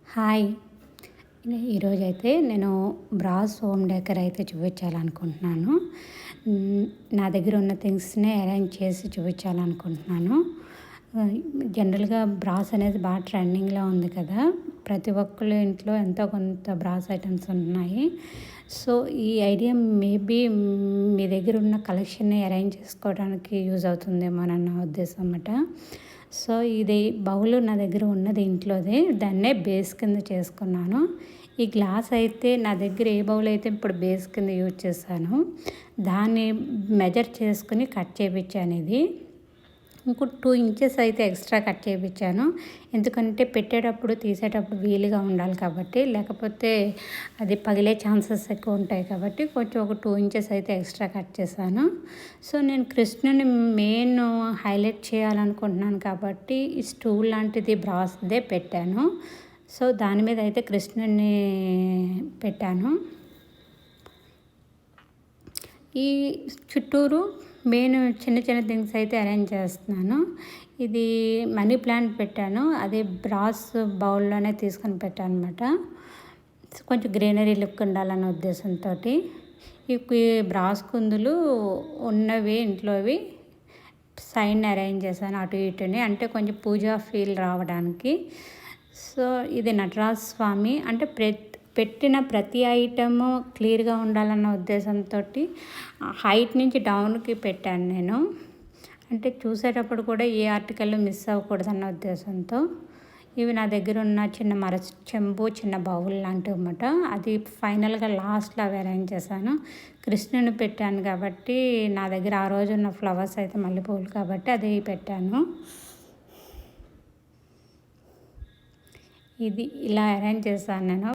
Hi! ఈరోజైతే నేను brass home decor అయితే చూపించాలనుకుంటున్నాను. నా దగ్గర ఉన్న థింగ్స్‌నే అరేంజ్ చేసి చూపించాలనుకుంటున్నాను. జనరల్‌గా బ్రాస్ అనేది బాగా ట్రెండింగ్‌లో ఉంది కదా! ప్రతి ఒక్కళ్ళ ఇంట్లో ఎంతో కొంత బ్రాస్ ఐటెమ్స్ ఉంటున్నాయి. సో, ఈ ఐడియా మేబీ మీ దగ్గర ఉన్న కలెక్షన్‌ని అరేంజ్ చేసుకోవడానికి యూజ్ అవుతుందేమోనని నా ఉద్దేశం అన్నమాట. సో, ఇది బౌల్ నా దగ్గర ఉన్నది ఇంట్లోదే. దాన్నే బేస్ కింద చేసుకున్నాను. ఈ గ్లాస్ అయితే నా దగ్గర ఏ బౌల్ అయితే ఇప్పుడు బేస్ కింద యూజ్ చేశానో దాన్ని మెజర్ చేసుకుని కట్ చేపించాను ఇది. ఇంకో 2 ఇంచెస్ అయితే ఎక్స్ట్రా కట్ చేపించాను. ఎందుకంటే పెట్టేటప్పుడు తీసేటప్పుడు వీలుగా ఉండాలి కాబట్టి, లేకపోతే అది పగిలే ఛాన్సెస్ ఎక్కువ ఉంటాయి కాబట్టి కొంచెం ఒక 2 ఇంచెస్ అయితే ఎక్స్ట్రా కట్ చేశాను. సో, నేను కృష్ణుని మెయిన్ హైలైట్ చేయాలనుకుంటున్నాను కాబట్టి ఈ స్టూల్ లాంటిది బ్రాస్‌దే పెట్టాను. సో, దాని మీద అయితే కృష్ణుడిని పెట్టాను. ఈ చుట్టూరు మెయిన్ చిన్న చిన్న థింగ్స్ అయితే అరేంజ్ చేస్తున్నాను. ఇది మనీ ప్లాంట్ పెట్టాను. అది బ్రాస్ బౌల్లోనే తీసుకొని పెట్టాను అనమాట. కొంచెం గ్రీనరీ లుక్ ఉండాలన్న ఉద్దేశంతో ఈ బ్రాస్ కుందులు ఉన్నవి ఇంట్లోవి సైడ్ని అరేంజ్ చేశాను అటు ఇటుని, అంటే కొంచెం పూజా ఫీల్ రావడానికి. సో, ఇది నటరాజ స్వామి అంటే పెట్టిన ప్రతి ఐటము క్లియర్గా ఉండాలన్న ఉద్దేశంతో హైట్ నుంచి డౌన్కి పెట్టాను నేను. అంటే చూసేటప్పుడు కూడా ఏ ఆర్టికల్ మిస్ అవ్వకూడదన్న ఉద్దేశంతో. ఇవి నా దగ్గర ఉన్న చిన్న చెంబు, చిన్న బౌల్ లాంటివి అన్నమాట. అది ఫైనల్గా లాస్ట్లో అవి అరేంజ్ చేశాను. కృష్ణుని పెట్టాను కాబట్టి నా దగ్గర ఆ రోజు ఉన్న ఫ్లవర్స్ అయితే మల్లెపూలు కాబట్టి అది పెట్టాను. ఇది ఇలా అరేంజ్ చేశాను నేను.